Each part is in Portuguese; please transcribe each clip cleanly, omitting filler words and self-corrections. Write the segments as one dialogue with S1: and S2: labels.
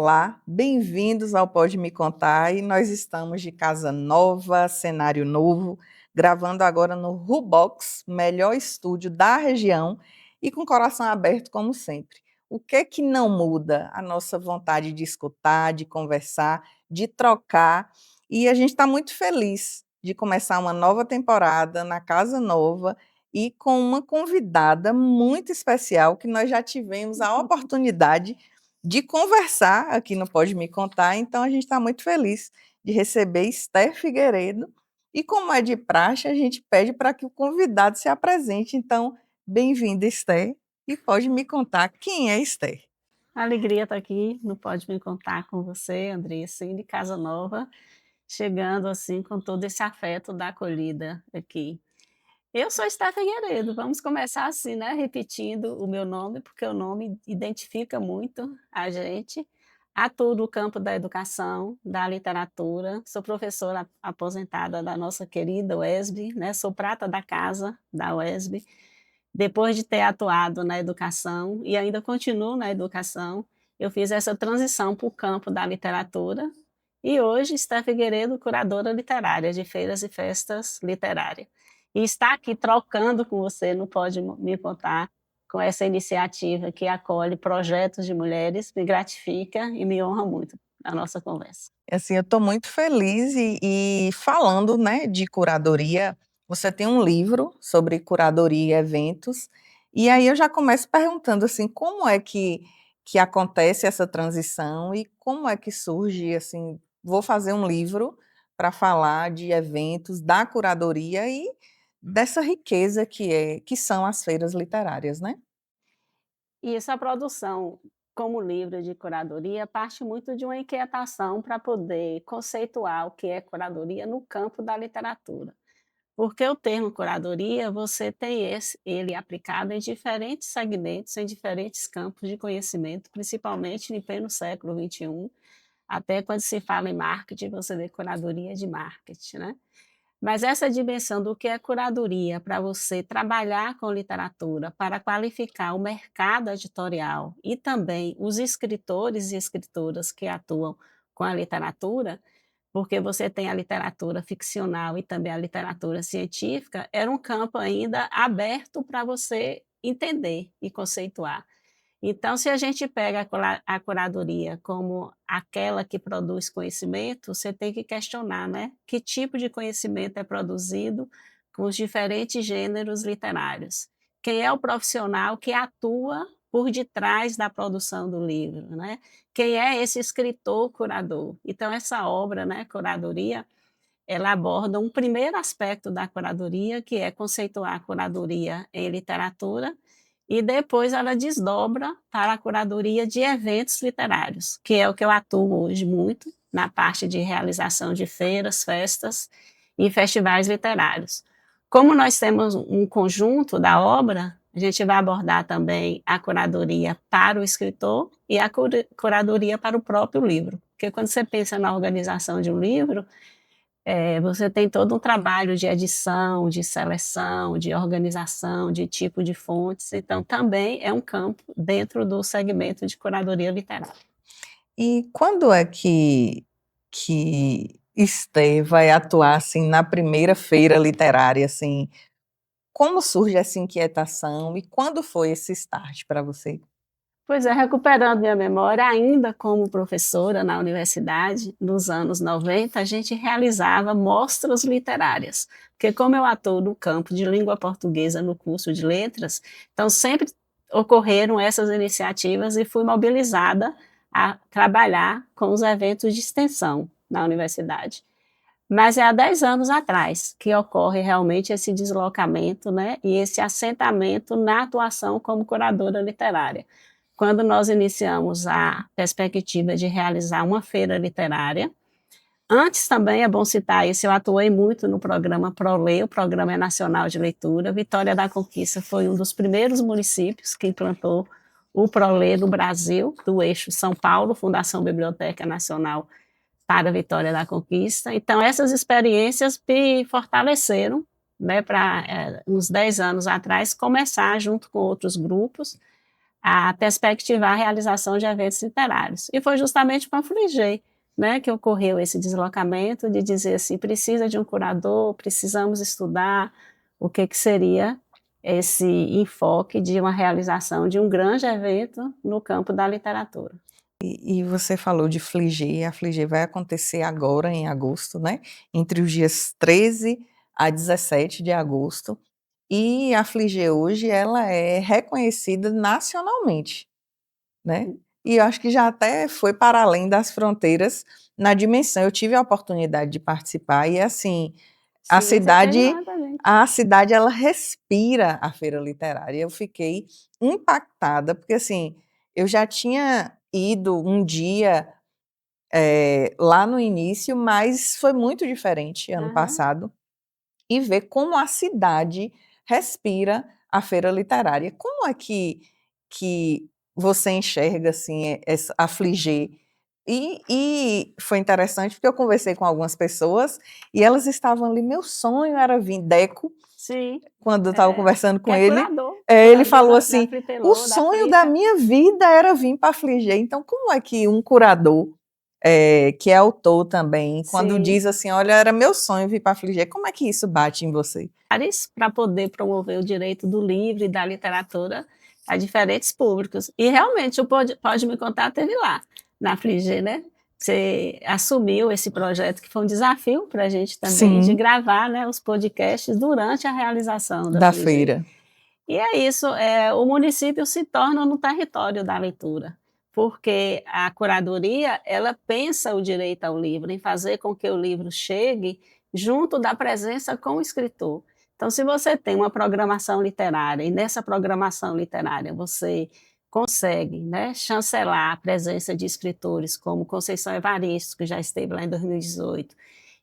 S1: Olá, bem-vindos ao Pode Me Contar, e nós estamos de casa nova, cenário novo, gravando agora no Rubox, melhor estúdio da região, e com o coração aberto como sempre. O que não muda? A nossa vontade de escutar, de conversar, de trocar, e a gente está muito feliz de começar uma nova temporada na casa nova e com uma convidada muito especial que nós já tivemos a oportunidade de conversar aqui no Pode Me Contar, então a gente está muito feliz de receber Esther Figueiredo, e como é de praxe, a gente pede para que o convidado se apresente, então, bem-vinda, Esther, e pode me contar quem é Esther.
S2: Alegria estar aqui, não pode me contar com você, Andressa, de Casa Nova, chegando assim com todo esse afeto da acolhida aqui. Eu sou Esther Figueiredo, vamos começar assim, né, repetindo o meu nome, porque o nome identifica muito a gente. Atuo no campo da educação, da literatura, sou professora aposentada da nossa querida UESB, né, sou prata da casa da UESB, depois de ter atuado na educação e ainda continuo na educação, eu fiz essa transição para o campo da literatura e hoje Esther Figueiredo, curadora literária de feiras e festas literárias. E estar aqui trocando com você, não pode me contar, com essa iniciativa que acolhe projetos de mulheres, me gratifica e me honra muito a nossa conversa.
S1: Assim, eu estou muito feliz e falando, né, de curadoria, você tem um livro sobre curadoria e eventos, e aí eu já começo perguntando assim, como é que acontece essa transição e como é que surge assim, vou fazer um livro para falar de eventos, da curadoria e dessa riqueza que são as feiras literárias, né?
S2: E essa produção, como livro de curadoria, parte muito de uma inquietação para poder conceituar o que é curadoria no campo da literatura. Porque o termo curadoria, você tem ele aplicado em diferentes segmentos, em diferentes campos de conhecimento, principalmente em pleno século XXI, até quando se fala em marketing, você vê curadoria de marketing, né? Mas essa dimensão do que é curadoria para você trabalhar com literatura, para qualificar o mercado editorial e também os escritores e escritoras que atuam com a literatura, porque você tem a literatura ficcional e também a literatura científica, era um campo ainda aberto para você entender e conceituar. Então, se a gente pega a curadoria como aquela que produz conhecimento, você tem que questionar, né, que tipo de conhecimento é produzido com os diferentes gêneros literários. Quem é o profissional que atua por detrás da produção do livro, né? Quem é esse escritor curador? Então, essa obra, né, Curadoria, ela aborda um primeiro aspecto da curadoria, que é conceituar a curadoria em literatura, e depois ela desdobra para a curadoria de eventos literários, que é o que eu atuo hoje muito, na parte de realização de feiras, festas e festivais literários. Como nós temos um conjunto da obra, a gente vai abordar também a curadoria para o escritor e a curadoria para o próprio livro. Porque quando você pensa na organização de um livro, você tem todo um trabalho de edição, de seleção, de organização, de tipo de fontes, então também é um campo dentro do segmento de curadoria literária.
S1: E quando é que Esther vai atuar, assim, na primeira feira literária, assim, como surge essa inquietação e quando foi esse start para você?
S2: Pois é, recuperando minha memória, ainda como professora na universidade, nos anos 90, a gente realizava mostras literárias, porque como eu atuo no campo de língua portuguesa no curso de letras, então sempre ocorreram essas iniciativas e fui mobilizada a trabalhar com os eventos de extensão na universidade. Mas é há 10 anos atrás que ocorre realmente esse deslocamento, né, e esse assentamento na atuação como curadora literária. Quando nós iniciamos a perspectiva de realizar uma feira literária, antes também é bom citar isso, eu atuei muito no programa ProLê, o Programa Nacional de Leitura. Vitória da Conquista foi um dos primeiros municípios que implantou o ProLê no Brasil, do eixo São Paulo, Fundação Biblioteca Nacional para Vitória da Conquista. Então, essas experiências me fortaleceram, né, para uns 10 anos atrás, começar junto com outros grupos a perspectivar a realização de eventos literários. E foi justamente com a Fligê, né, que ocorreu esse deslocamento de dizer assim, precisa de um curador, precisamos estudar o que seria esse enfoque de uma realização de um grande evento no campo da literatura.
S1: E você falou de Fligê, a Fligê vai acontecer agora em agosto, né? Entre os dias 13 a 17 de agosto. E a Fligê hoje ela é reconhecida nacionalmente, né? E eu acho que já até foi para além das fronteiras na dimensão. Eu tive a oportunidade de participar e assim, a
S2: Sim, você esteve
S1: cidade
S2: lá também.
S1: a cidade ela respira a feira literária. Eu fiquei impactada, porque assim, eu já tinha ido um dia, lá no início, mas foi muito diferente ano
S2: Aham.
S1: passado, e ver como a cidade respira a feira literária. Como é que você enxerga, assim, essa a Fligê? E foi interessante, porque eu conversei com algumas pessoas, e elas estavam ali meu sonho era vir Deco,
S2: Sim,
S1: quando eu estava conversando
S2: que
S1: com
S2: é
S1: ele, ele
S2: curador
S1: falou
S2: da
S1: assim: "O
S2: Fritelô, da
S1: sonho da
S2: Flita.
S1: minha vida era vir para a Fligê". Então, como é que um curador, que é autor também, quando
S2: Sim,
S1: diz assim: "Olha, era meu sonho vir para a Fligê", como é que isso bate em você?
S2: para poder promover o direito do livro e da literatura a diferentes públicos. E realmente o Pode Me Contar teve lá, na Fligê, né. Você assumiu esse projeto que foi um desafio para a gente também, de
S1: Sim,
S2: gravar, né, os podcasts durante a realização da
S1: da
S2: Fligê.
S1: feira.
S2: E é isso, o município se torna no território da leitura, porque a curadoria, ela pensa o direito ao livro, em fazer com que o livro chegue junto da presença com o escritor. Então, se você tem uma programação literária, e nessa programação literária você consegue, né, chancelar a presença de escritores como Conceição Evaristo, que já esteve lá em 2018,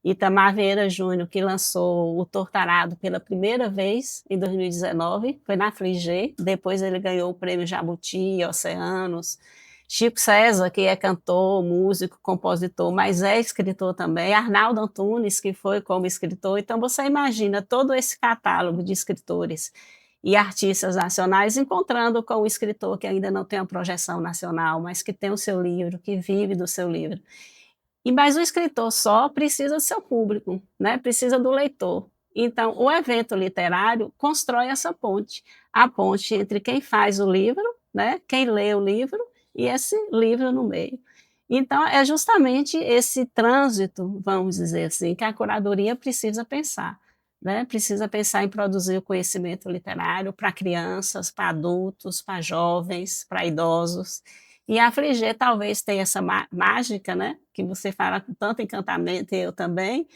S2: Itamar Vieira Júnior, que lançou o Tortarado pela primeira vez em 2019, foi na Fligê, depois ele ganhou o prêmio Jabuti, Oceanos. Chico César, que é cantor, músico, compositor, mas é escritor também. Arnaldo Antunes, que foi como escritor. Então você imagina todo esse catálogo de escritores e artistas nacionais encontrando com o escritor que ainda não tem uma projeção nacional, mas que tem o seu livro, que vive do seu livro. Mas o escritor só precisa do seu público, né, precisa do leitor. Então, o evento literário constrói essa ponte, a ponte entre quem faz o livro, né, quem lê o livro e esse livro no meio. Então, é justamente esse trânsito, vamos dizer assim, que a curadoria precisa pensar, né, precisa pensar em produzir o conhecimento literário para crianças, para adultos, para jovens, para idosos, e a Frigê talvez tenha essa mágica, né, que você fala com tanto encantamento e eu também,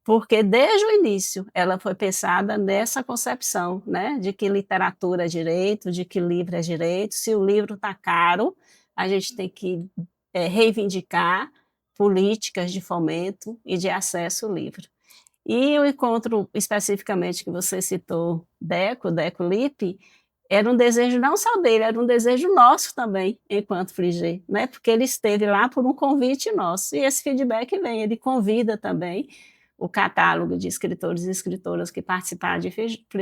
S2: porque desde o início ela foi pensada nessa concepção, né, de que literatura é direito, de que livro é direito, se o livro está caro, a gente tem que, reivindicar políticas de fomento e de acesso ao livro. E o encontro especificamente que você citou, Deco Lippe, era um desejo não só dele, era um desejo nosso também, enquanto Frigê, né, porque ele esteve lá por um convite nosso, e esse feedback vem, ele convida também o catálogo de escritores e escritoras que participaram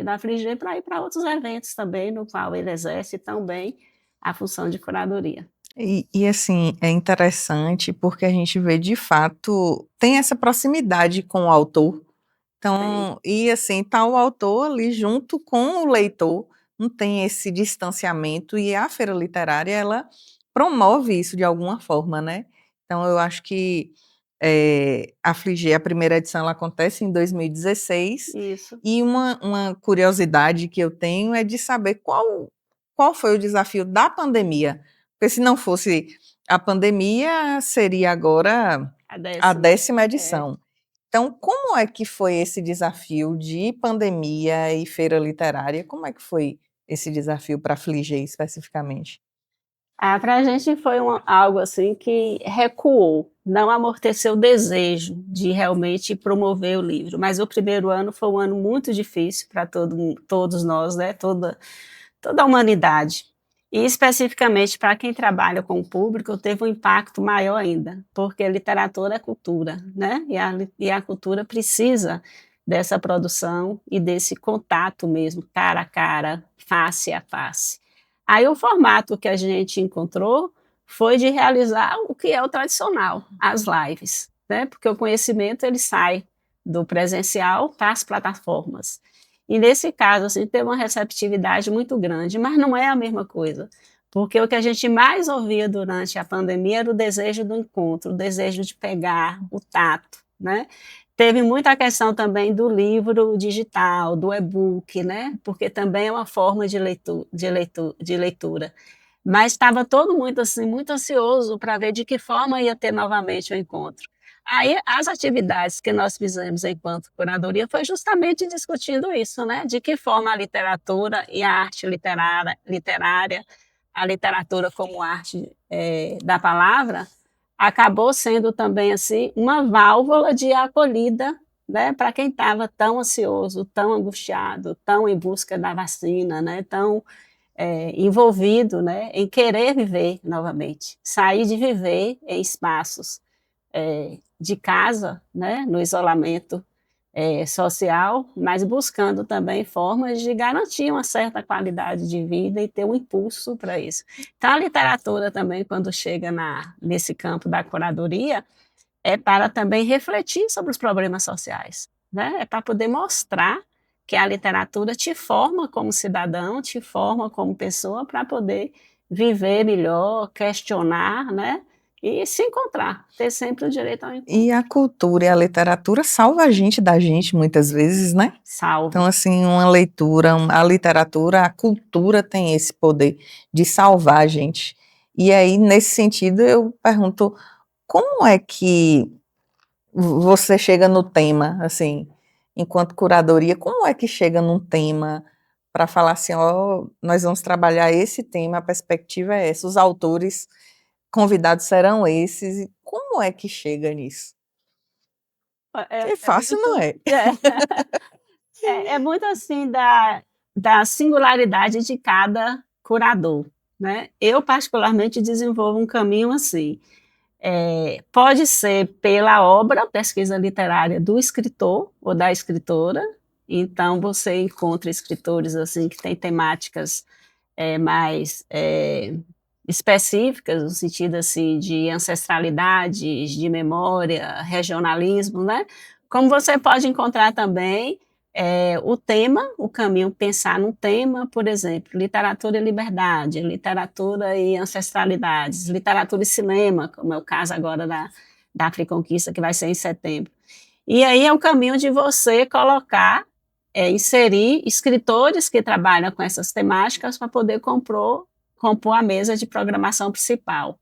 S2: da Frigê para ir para outros eventos também, no qual ele exerce tão bem a função de curadoria.
S1: E assim, é interessante porque a gente vê de fato tem essa proximidade com o autor.
S2: Tem,
S1: Então e assim, tá o autor ali junto com o leitor, não tem esse distanciamento e a feira literária ela promove isso de alguma forma, né. Então eu acho que, a Fligê, a primeira edição, ela acontece em 2016,
S2: isso.
S1: e uma curiosidade que eu tenho é de saber qual foi o desafio da pandemia, porque se não fosse a pandemia, seria agora
S2: A
S1: a
S2: 10ª,
S1: 10ª
S2: é.
S1: edição. Então, como é que foi esse desafio de pandemia e feira literária? Como é que foi esse desafio para a Fligê especificamente?
S2: Ah, para a gente foi algo assim que recuou, não amorteceu o desejo de realmente promover o livro, mas o primeiro ano foi um ano muito difícil para todos nós, né, toda a humanidade. E especificamente para quem trabalha com o público, teve um impacto maior ainda, porque literatura é cultura, né, e a cultura precisa dessa produção e desse contato mesmo, cara a cara, face a face. Aí o formato que a gente encontrou foi de realizar o que é o tradicional, as lives, né? Porque o conhecimento ele sai do presencial para as plataformas. E nesse caso, assim, teve uma receptividade muito grande, mas não é a mesma coisa, porque o que a gente mais ouvia durante a pandemia era o desejo do encontro, o desejo de pegar, o tato, né? Teve muita questão também do livro digital, do e-book, né? Porque também é uma forma de leitura. Mas estava todo muito assim, muito ansioso para ver de que forma ia ter novamente o encontro. Aí as atividades que nós fizemos enquanto curadoria foi justamente discutindo isso, né? De que forma a literatura e a arte literária, a literatura como arte da palavra, acabou sendo também assim uma válvula de acolhida, né, para quem estava tão ansioso, tão angustiado, tão em busca da vacina, né, tão envolvido, né, em querer viver novamente, sair de viver em espaços de casa, né, no isolamento social, mas buscando também formas de garantir uma certa qualidade de vida e ter um impulso para isso. Então, a literatura também, quando chega nesse campo da curadoria, é para também refletir sobre os problemas sociais, né? É para poder mostrar que a literatura te forma como cidadão, te forma como pessoa para poder viver melhor, questionar, né? E se encontrar, ter sempre o direito ao
S1: E
S2: encontro.
S1: a cultura e a literatura salva a gente da gente muitas vezes, né? Então,
S2: Salva.
S1: assim, uma leitura, a literatura, a cultura tem esse poder de salvar a gente. E aí, nesse sentido, eu pergunto, como é que você chega no tema, assim, enquanto curadoria, como é que chega num tema para falar assim, ó, nós vamos trabalhar esse tema, a perspectiva é essa, os autores convidados serão esses, e como é que chega nisso?
S2: É,
S1: É
S2: é
S1: fácil,
S2: muito,
S1: não é?
S2: é muito assim da singularidade de cada curador, né? Eu particularmente desenvolvo um caminho assim. Pode ser pela obra, pesquisa literária do escritor ou da escritora. Então você encontra escritores assim que têm temáticas mais específicas, no sentido assim de ancestralidades, de memória, regionalismo, né? Como você pode encontrar também o tema, o caminho, pensar num tema, por exemplo, literatura e liberdade, literatura e ancestralidades, literatura e cinema, como é o caso agora da Africonquista, que vai ser em setembro. E aí é o caminho de você colocar, inserir escritores que trabalham com essas temáticas para poder compor a mesa de programação principal.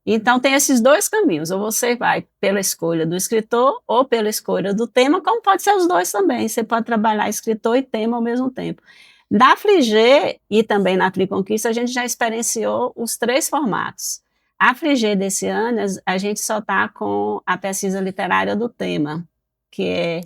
S2: Então tem esses dois caminhos, ou você vai pela escolha do escritor ou pela escolha do tema, como pode ser os dois também, você pode trabalhar escritor e tema ao mesmo tempo. Na Frigê e também na Friconquista, a gente já experienciou os três formatos. A Frigê desse ano, a gente só está com a pesquisa literária do tema, que é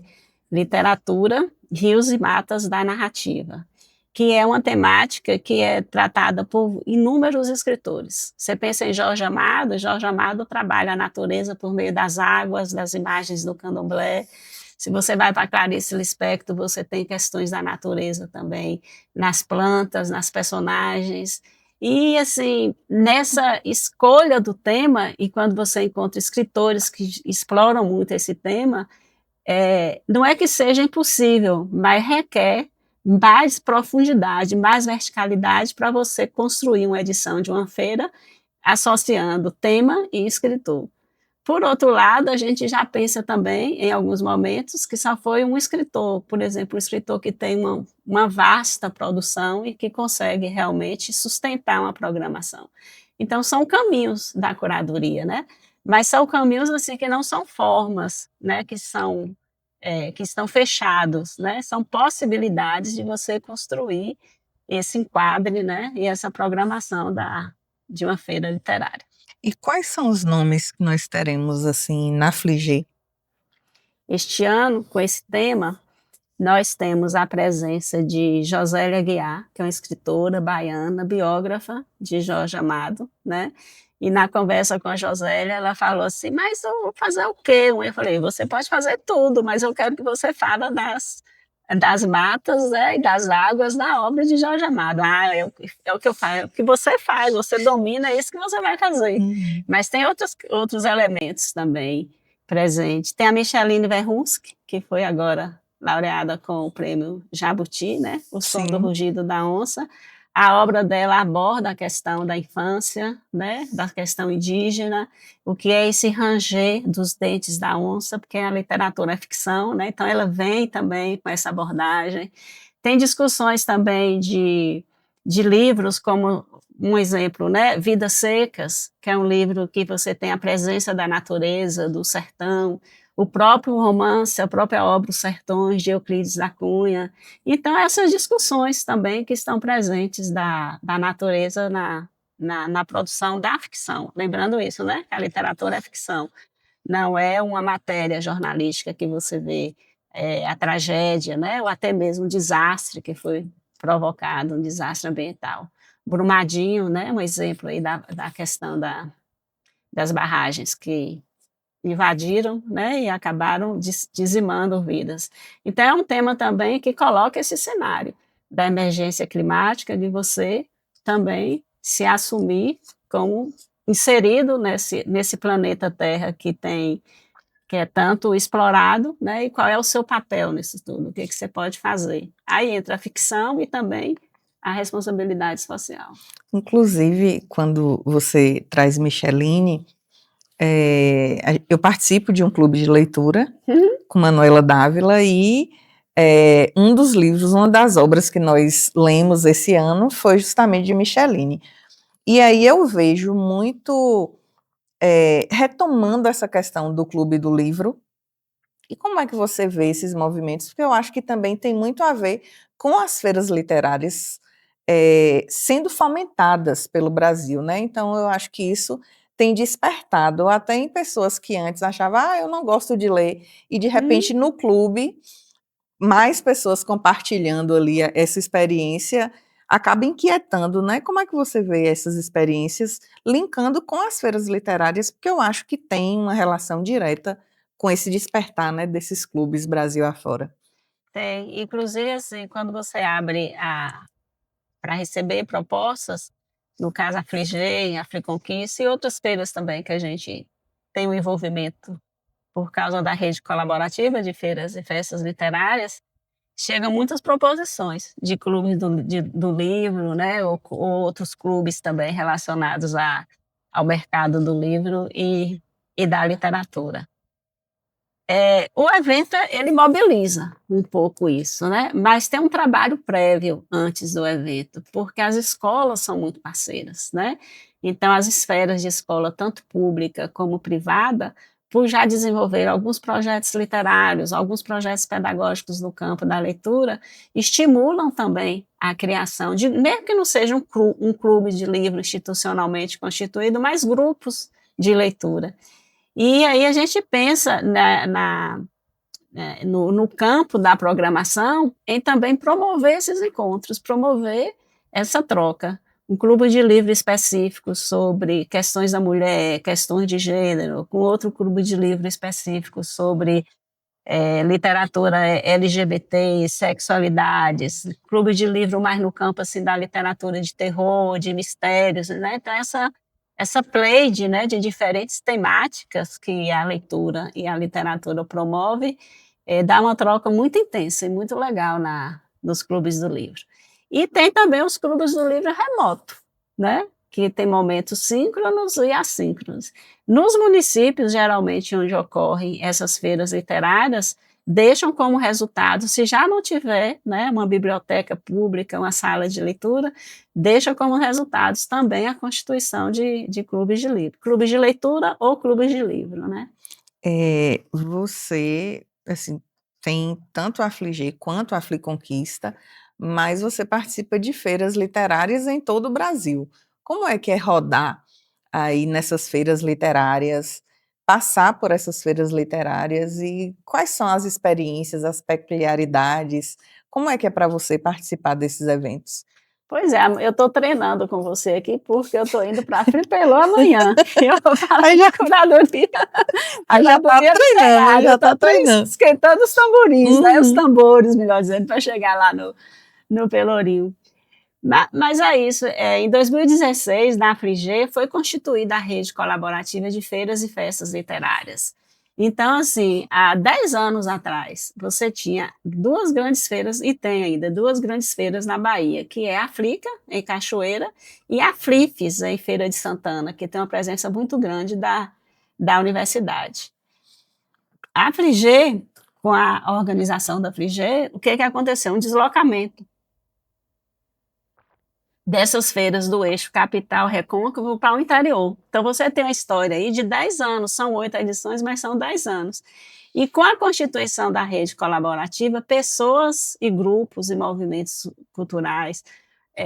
S2: literatura, rios e matas da narrativa, que é uma temática que é tratada por inúmeros escritores. Você pensa em Jorge Amado trabalha a natureza por meio das águas, das imagens do candomblé. Se você vai para Clarice Lispector, você tem questões da natureza também, nas plantas, nas personagens. E, assim, nessa escolha do tema, e quando você encontra escritores que exploram muito esse tema, não é que seja impossível, mas requer mais profundidade, mais verticalidade para você construir uma edição de uma feira associando tema e escritor. Por outro lado, a gente já pensa também, em alguns momentos, que só foi um escritor, por exemplo, um escritor que tem uma vasta produção e que consegue realmente sustentar uma programação. Então, são caminhos da curadoria, né? Mas são caminhos assim que não são formas, né? Que estão fechados, né? São possibilidades de você construir esse enquadre, né? E essa programação de uma feira literária.
S1: E quais são os nomes que nós teremos, assim, na Fligê?
S2: Este ano, com esse tema, nós temos a presença de Josélia Aguiar, que é uma escritora baiana, biógrafa de Jorge Amado, né? E na conversa com a Josélia, ela falou assim, mas eu vou fazer o quê? Eu falei, você pode fazer tudo, mas eu quero que você fale das matas, e das águas na obra de Jorge Amado. É o que eu faço, é o que você faz, você domina, é isso que você vai fazer.
S1: Uhum.
S2: Mas tem outros elementos também presentes. Tem a Micheline Verhunsk, que foi agora laureada com o prêmio Jabuti, né? O Som do
S1: Sim.
S2: Rugido da Onça. A obra dela aborda a questão da infância, né? Da questão indígena, o que é esse ranger dos dentes da onça, porque a literatura é ficção, né? Então ela vem também com essa abordagem. Tem discussões também de livros, como um exemplo, né? Vidas Secas, que é um livro que você tem a presença da natureza, do sertão, o próprio romance, a própria obra Os Sertões, de Euclides da Cunha. Então, essas discussões também que estão presentes da natureza na produção da ficção. Lembrando isso, né? Que a literatura é ficção. Não é uma matéria jornalística que você vê a tragédia, né? Ou até mesmo um desastre que foi provocado, um desastre ambiental. Brumadinho, né? Um exemplo aí da questão das barragens que invadiram, né, e acabaram dizimando vidas. Então é um tema também que coloca esse cenário da emergência climática, de você também se assumir como inserido nesse planeta Terra que é tanto explorado, né, e qual é o seu papel nisso tudo, o que você pode fazer. Aí entra a ficção e também a responsabilidade social.
S1: Inclusive, quando você traz Micheline, eu participo de um clube de leitura
S2: Uhum.
S1: com Manuela Dávila e um dos livros, uma das obras que nós lemos esse ano foi justamente de Micheline. E aí eu vejo muito retomando essa questão do clube do livro. E como é que você vê esses movimentos? Porque eu acho que também tem muito a ver com as feiras literárias sendo fomentadas pelo Brasil, né? Então eu acho que isso tem despertado até em pessoas que antes achavam, eu não gosto de ler, e de
S2: Uhum.
S1: repente no clube mais pessoas compartilhando ali essa experiência acaba inquietando, né? Como é que você vê essas experiências linkando com as feiras literárias? Porque eu acho que tem uma relação direta com esse despertar, né, desses clubes Brasil afora.
S2: Tem, inclusive assim, quando você abre para receber propostas, no caso a Fligem, a Friconquista e outras feiras também que a gente tem um envolvimento por causa da rede colaborativa de feiras e festas literárias, chegam muitas proposições de clubes do livro, né, ou outros clubes também relacionados ao mercado do livro e da literatura. O evento, ele mobiliza um pouco isso, né, mas tem um trabalho prévio antes do evento, porque as escolas são muito parceiras, né, então as esferas de escola, tanto pública como privada, por já desenvolver alguns projetos literários, alguns projetos pedagógicos no campo da leitura, estimulam também a criação de, mesmo que não seja um clube de livro institucionalmente constituído, mas grupos de leitura. E aí a gente pensa no campo da programação em também promover esses encontros, promover essa troca. Um clube de livro específico sobre questões da mulher, questões de gênero, com outro clube de livro específico sobre literatura LGBT, sexualidades, clube de livro mais no campo assim, da literatura de terror, de mistérios, né? Então essa pleiade, né, de diferentes temáticas que a leitura e a literatura promove, dá uma troca muito intensa e muito legal nos clubes do livro. E tem também os clubes do livro remoto, né, que tem momentos síncronos e assíncronos. Nos municípios, geralmente, onde ocorrem essas feiras literárias, deixam como resultado, se já não tiver, né, uma biblioteca pública, uma sala de leitura, deixa como resultados também a constituição de clubes de livro, clubes de leitura ou clubes de livro, né?
S1: Você, assim, tem tanto a Fligê quanto a Fliconquista, mas você participa de feiras literárias em todo o Brasil. Como é rodar aí nessas feiras literárias, passar por essas feiras literárias e quais são as experiências, as peculiaridades? Como é que é para você participar desses eventos?
S2: Pois é, eu estou treinando com você aqui, porque eu estou indo para a Fripelô amanhã. Eu vou falar
S1: Aí
S2: de curadoria. A
S1: já tá
S2: curadoria
S1: treinando,
S2: literária, eu
S1: já tá
S2: estou
S1: treinando.
S2: esquentando os tamborins, né? Os
S1: Uhum.
S2: tambores, melhor dizendo, para chegar lá no Pelourinho. Mas é isso, em 2016, na Frigê, foi constituída a rede colaborativa de feiras e festas literárias. Então, assim, há 10 anos atrás, você tinha duas grandes feiras, e tem ainda duas grandes feiras na Bahia, que é a Flica, em Cachoeira, e a Flifes, em Feira de Santana, que tem uma presença muito grande da universidade. A Frigê, com a organização da Frigê, o que aconteceu? Um deslocamento dessas feiras do eixo capital recôncavo para o interior. Então você tem uma história aí de 10 anos, são 8 edições, mas são 10 anos. E com a constituição da rede colaborativa, pessoas e grupos e movimentos culturais,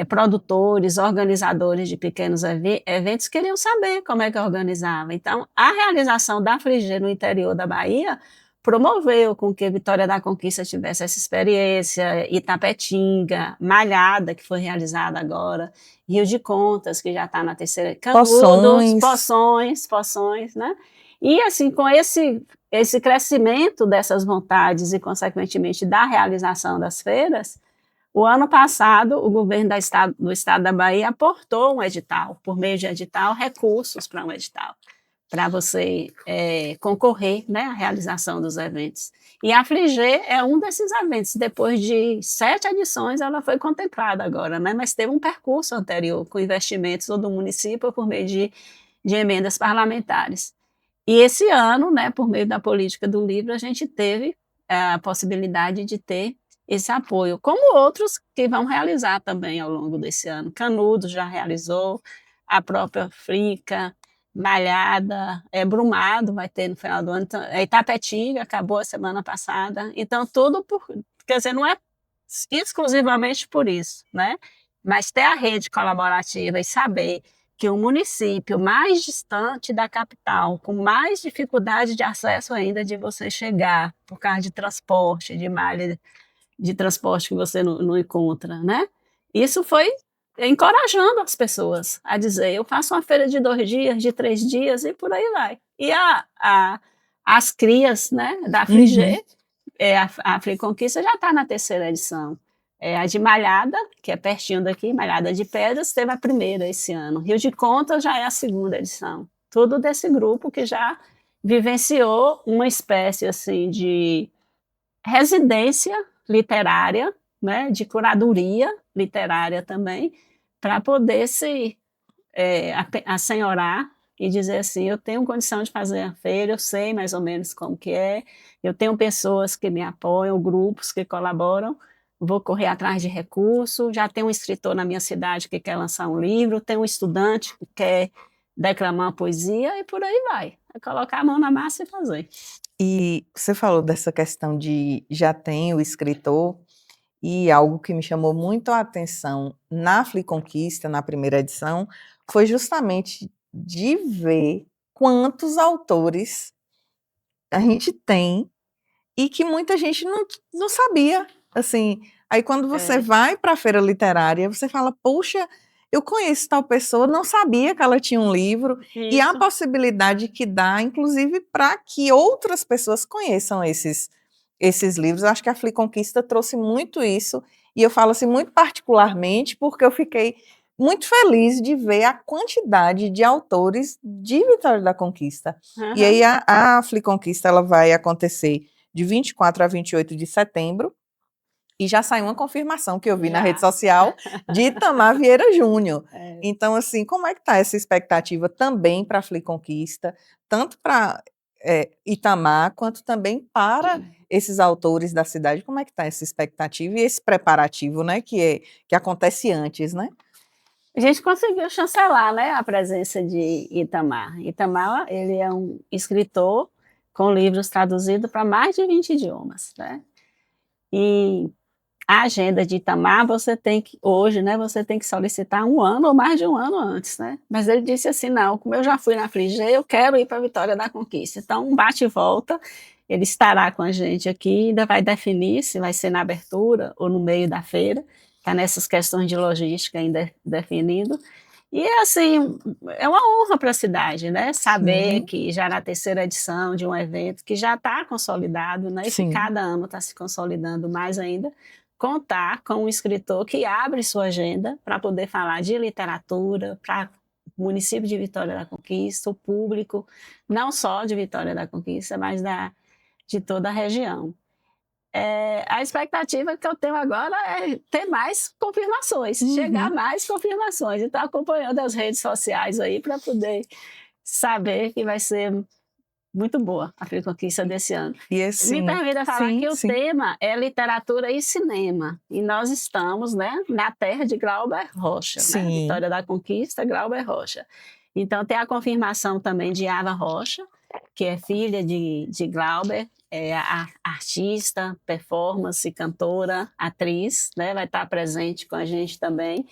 S2: produtores, organizadores de pequenos eventos queriam saber como é que organizava. Então, a realização da Frigê no interior da Bahia promoveu com que Vitória da Conquista tivesse essa experiência, Itapetinga, Malhada, que foi realizada agora, Rio de Contas, que já está na terceira, Canudos,
S1: Poções.
S2: Poções, né? E assim, com esse crescimento dessas vontades e, consequentemente, da realização das feiras, o ano passado, o governo do estado da Bahia aportou um edital, por meio de edital, recursos para um edital, para você concorrer, né, à realização dos eventos. E a Frigê é um desses eventos. Depois de 7 edições, ela foi contemplada agora, né, mas teve um percurso anterior, com investimentos do município por meio de emendas parlamentares. E esse ano, né, por meio da política do livro, a gente teve a possibilidade de ter esse apoio, como outros que vão realizar também ao longo desse ano. Canudos já realizou, a própria Frica, Malhada, Brumado vai ter no final do ano, então, Itapetinga acabou a semana passada, então tudo quer dizer, não é exclusivamente por isso, né? Mas ter a rede colaborativa e saber que o município mais distante da capital, com mais dificuldade de acesso ainda de você chegar, por causa de transporte, de malha de transporte que você não encontra, né? Isso foi encorajando as pessoas a dizer, eu faço uma feira de 2 dias, de 3 dias e por aí vai. E as crias, né, da
S1: Uhum.
S2: Frigê, a Friconquista já está na terceira edição. A de Malhada, que é pertinho daqui, Malhada de Pedras, teve a primeira esse ano. Rio de Contas já é a segunda edição. Tudo desse grupo que já vivenciou uma espécie assim de residência literária, né, de curadoria literária também, para poder se assenhorar e dizer assim, eu tenho condição de fazer a feira, eu sei mais ou menos como que é, eu tenho pessoas que me apoiam, grupos que colaboram, vou correr atrás de recursos, já tem um escritor na minha cidade que quer lançar um livro, tem um estudante que quer declamar uma poesia e por aí vai. É colocar a mão na massa e fazer.
S1: E você falou dessa questão de já tem o escritor, e algo que me chamou muito a atenção na Fliconquista, na primeira edição, foi justamente de ver quantos autores a gente tem e que muita gente não sabia. Assim, aí quando você
S2: É,
S1: vai para a feira literária, você fala: "Poxa, eu conheço tal pessoa, não sabia que ela tinha um livro", e a
S2: isso.
S1: possibilidade que dá, inclusive, para que outras pessoas conheçam esses livros. Eu acho que a Fliconquista trouxe muito isso, e eu falo assim muito particularmente, porque eu fiquei muito feliz de ver a quantidade de autores de Vitória da Conquista. E aí
S2: Aham.
S1: a Fliconquista ela vai acontecer de 24 a 28 de setembro, e já saiu uma confirmação que eu vi na rede
S2: Já.
S1: social de Itamar Vieira Júnior.
S2: É.
S1: Então, assim, como é que está essa expectativa também para a Fliconquista, tanto para Itamar, quanto também para esses autores da cidade? Como é que está essa expectativa e esse preparativo, né, que acontece antes, né?
S2: A gente conseguiu chancelar, né, a presença de Itamar. Itamar, ele é um escritor com livros traduzidos para mais de 20 idiomas, né. E a agenda de Itamar, você tem que hoje, né, você tem que solicitar 1 ano ou mais de 1 ano antes, né. Mas ele disse assim: "Não, como eu já fui na Frigê, eu quero ir para Vitória da Conquista". Então, um bate e volta, ele estará com a gente aqui, ainda vai definir se vai ser na abertura ou no meio da feira, está nessas questões de logística ainda definindo. E, assim, é uma honra para a cidade, né, saber
S1: Sim,
S2: que já na terceira edição de um evento que já está consolidado, né, e que
S1: sim.
S2: cada ano está se consolidando mais ainda, contar com um escritor que abre sua agenda para poder falar de literatura para o município de Vitória da Conquista, o público, não só de Vitória da Conquista, mas de toda a região. A expectativa que eu tenho agora é ter mais confirmações, chegar
S1: Uhum.
S2: mais confirmações. E estou acompanhando as redes sociais aí para poder saber que vai ser muito boa a Freeconquista desse ano.
S1: E
S2: Me
S1: assim,
S2: permita falar
S1: sim,
S2: que o
S1: sim.
S2: tema é literatura e cinema. E nós estamos, né, na terra de Glauber Rocha, né?
S1: Sim.
S2: Vitória da Conquista, Glauber Rocha. Então tem a confirmação também de Ava Rocha, que é filha de Glauber, é artista, performance, cantora, atriz, né? Vai estar presente com a gente também.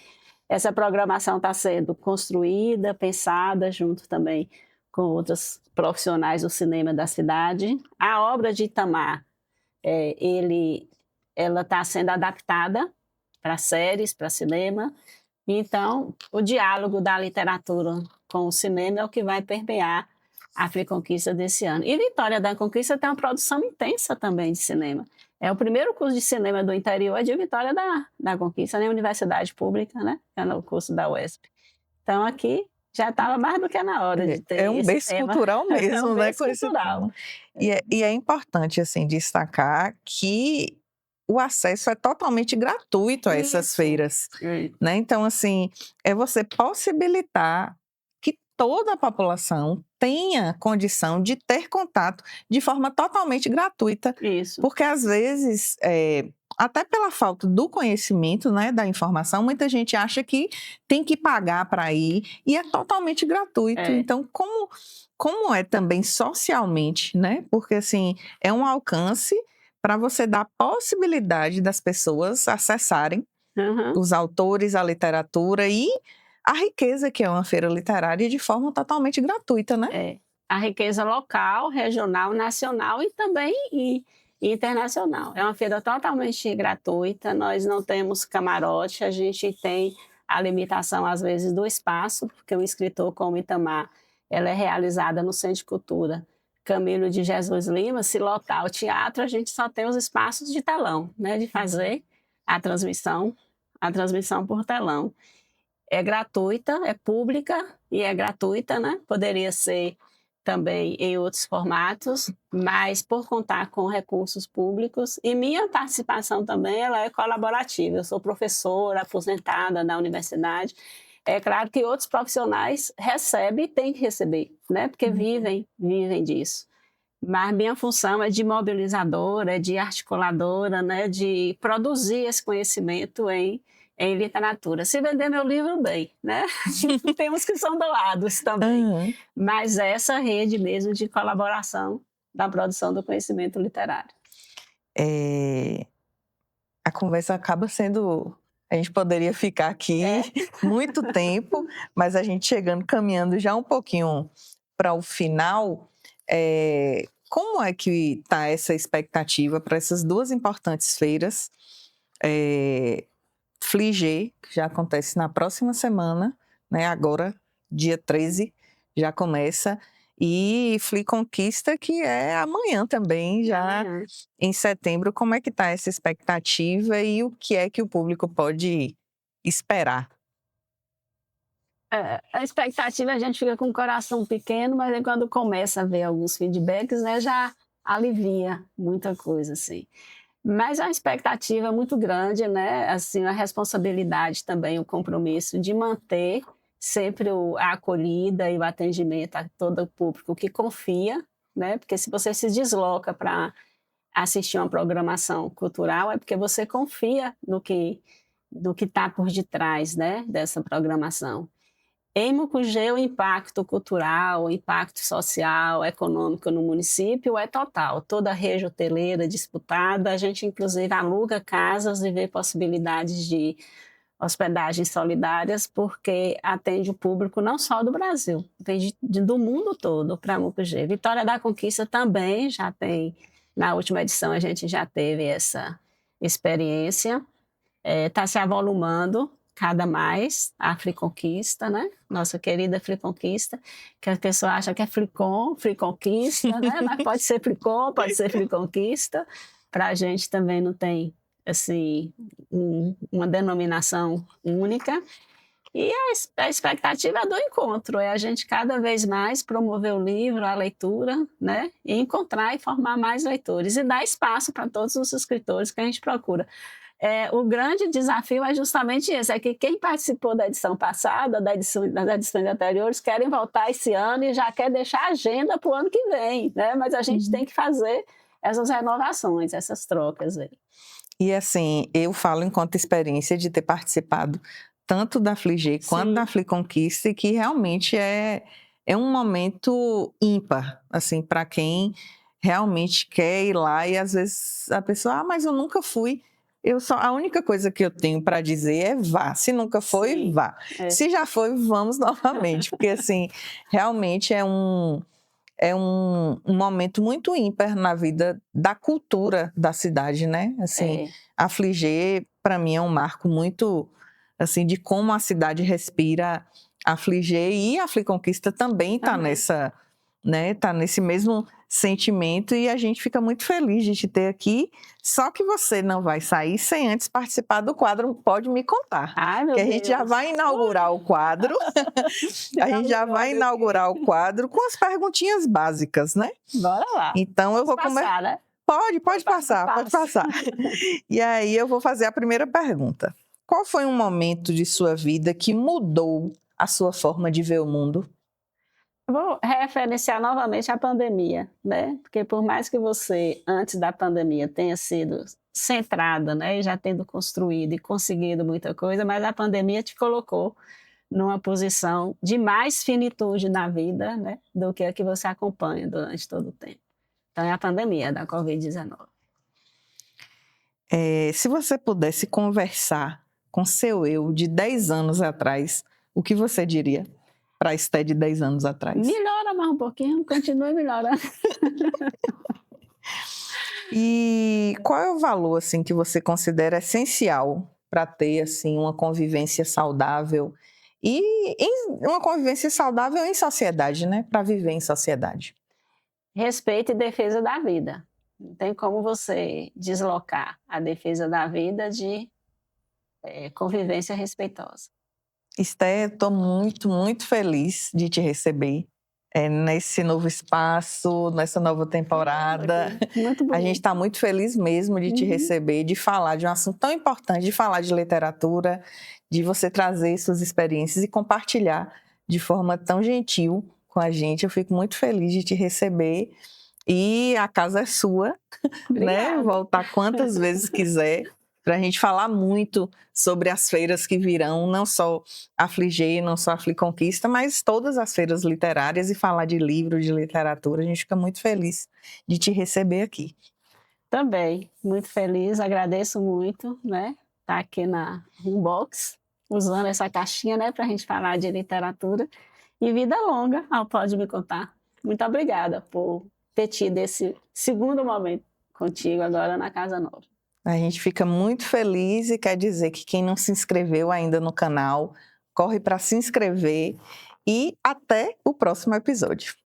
S2: Essa programação está sendo construída, pensada junto também com outros profissionais do cinema da cidade. A obra de Itamar, ela está sendo adaptada para séries, para cinema. Então, o diálogo da literatura com o cinema é o que vai permear a Freeconquista desse ano. E Vitória da Conquista tem uma produção intensa também de cinema. É o primeiro curso de cinema do interior de Vitória da Conquista, na Universidade Pública, né? É no curso da UESP. Então, aqui já estava mais do que na hora de
S1: É
S2: ter
S1: um
S2: esse
S1: berço
S2: tema.
S1: cultural
S2: É um
S1: mesmo, né,
S2: berço
S1: com esse
S2: cultural.
S1: tema. E é importante, assim, destacar que o acesso é totalmente gratuito a essas
S2: Isso.
S1: feiras, né, então, assim, é você possibilitar que toda a população tenha condição de ter contato de forma totalmente gratuita,
S2: Isso.
S1: porque às vezes, até pela falta do conhecimento, né, da informação, muita gente acha que tem que pagar para ir, e é totalmente gratuito.
S2: É.
S1: Então, como é também socialmente, né? Porque assim, é um alcance para você dar possibilidade das pessoas acessarem
S2: Uhum.
S1: os autores, a literatura e a riqueza que é uma feira literária de forma totalmente gratuita, né?
S2: É. A riqueza local, regional, nacional e também internacional. É uma feira totalmente gratuita, nós não temos camarote, a gente tem a limitação, às vezes, do espaço, porque o escritor como Itamar, ela é realizada no Centro de Cultura Camilo de Jesus Lima. Se lotar o teatro, a gente só tem os espaços de telão, né, de fazer a transmissão por telão. É gratuita, é pública e é gratuita, né? Poderia ser também em outros formatos, mas por contar com recursos públicos e minha participação também ela é colaborativa. Eu sou professora aposentada na universidade. É claro que outros profissionais recebem e têm que receber, né? Porque vivem disso. Mas minha função é de mobilizadora, de articuladora, né, de produzir esse conhecimento em literatura. Se vender meu livro, bem, né? Temos que são doados também.
S1: Aham.
S2: Mas essa rede mesmo de colaboração da produção do conhecimento literário.
S1: É, a conversa acaba sendo. A gente poderia ficar
S2: É.
S1: aqui muito tempo, mas a gente chegando, caminhando já um pouquinho para o final. Como é que está essa expectativa para essas duas importantes feiras? Fligê, que já acontece na próxima semana, né? Agora, dia 13, já começa. E Fli Conquista, que é amanhã também, já
S2: Amanhã.
S1: em setembro. Como é que está essa expectativa e o que é que o público pode esperar?
S2: A expectativa a gente fica com o coração pequeno, mas aí quando começa a ver alguns feedbacks, né, já alivia muita coisa, assim. Mas a expectativa é muito grande, né, assim, a responsabilidade também, o compromisso de manter sempre a acolhida e o atendimento a todo o público que confia, né, porque se você se desloca para assistir uma programação cultural, é porque você confia no que está por detrás, né, dessa programação. Em Mucugê, o impacto cultural, o impacto social, econômico no município é total. Toda a rede hoteleira disputada, a gente inclusive aluga casas e vê possibilidades de hospedagens solidárias, porque atende o público não só do Brasil, atende do mundo todo para Mucugê. Vitória da Conquista também já tem, na última edição a gente já teve essa experiência. está se avolumando cada mais a Friconquista, né? Nossa querida Friconquista, que a pessoa acha que é Fricon, Friconquista, né? Mas pode ser Fricon, pode ser Friconquista. Para a gente também não tem assim uma denominação única. E a expectativa é do encontro, é a gente cada vez mais promover o livro, a leitura, né? E encontrar e formar mais leitores e dar espaço para todos os escritores que a gente procura. O grande desafio é justamente esse, é que quem participou da edição passada, das edições anteriores, querem voltar esse ano e já quer deixar a agenda para o ano que vem, né? Mas a gente tem que fazer essas renovações, essas trocas aí.
S1: E assim, eu falo enquanto experiência de ter participado tanto da Fligê quanto da Friconquista, e que realmente é um momento ímpar, assim, para quem realmente quer ir lá, e às vezes a pessoa, mas eu nunca fui. A única coisa que eu tenho para dizer é vá. Se nunca foi, vá. Se já foi, vamos novamente, porque assim, realmente é um momento muito ímpar na vida da cultura da cidade, né? Assim, a Fligê, para mim, é um marco muito, assim, de como a cidade respira a Fligê, e a Friconquista também está nessa, né? Tá nesse mesmo sentimento, e a gente fica muito feliz de te ter aqui. Só que você não vai sair sem antes participar do quadro Pode Me Contar.
S2: Ai, meu
S1: que a
S2: Deus.
S1: gente já vai inaugurar o quadro. A gente já vai inaugurar o quadro com as perguntinhas básicas, né?
S2: Bora lá.
S1: Então eu vou começar, né? Pode passar. E aí eu vou fazer a primeira pergunta. Qual foi um momento de sua vida que mudou a sua forma de ver o mundo?
S2: Vou referenciar novamente a pandemia, né? Porque por mais que você, antes da pandemia, tenha sido centrada, né? E já tendo construído e conseguido muita coisa, mas a pandemia te colocou numa posição de mais finitude na vida, né? Do que a que você acompanha durante todo o tempo. Então, é a pandemia da Covid-19.
S1: Se você pudesse conversar com seu eu de 10 anos atrás, o que você diria para a Esté de 10 anos atrás?
S2: Melhora mais um pouquinho, continue melhorando.
S1: E qual é o valor assim que você considera essencial para ter assim uma convivência saudável uma convivência saudável em sociedade, né? Para viver em sociedade.
S2: Respeito e defesa da vida. Não tem como você deslocar a defesa da vida de convivência respeitosa.
S1: Esté, estou muito, muito feliz de te receber nesse novo espaço, nessa nova temporada.
S2: Muito bom.
S1: A gente está muito feliz mesmo de te receber, de falar de um assunto tão importante, de falar de literatura, de você trazer suas experiências e compartilhar de forma tão gentil com a gente. Eu fico muito feliz de te receber. E a casa é sua, né? Voltar quantas vezes quiser, para a gente falar muito sobre as feiras que virão, não só a Fligê, não só a Friconquista, mas todas as feiras literárias, e falar de livro, de literatura. A gente fica muito feliz de te receber aqui.
S2: Também, muito feliz, agradeço muito, né? Estar aqui na Boombox, usando essa caixinha, né, para a gente falar de literatura. E vida longa ao Pode Me Contar. Muito obrigada por ter tido esse segundo momento contigo agora na Casa Nova.
S1: A gente fica muito feliz e quer dizer que quem não se inscreveu ainda no canal, corre para se inscrever, e até o próximo episódio.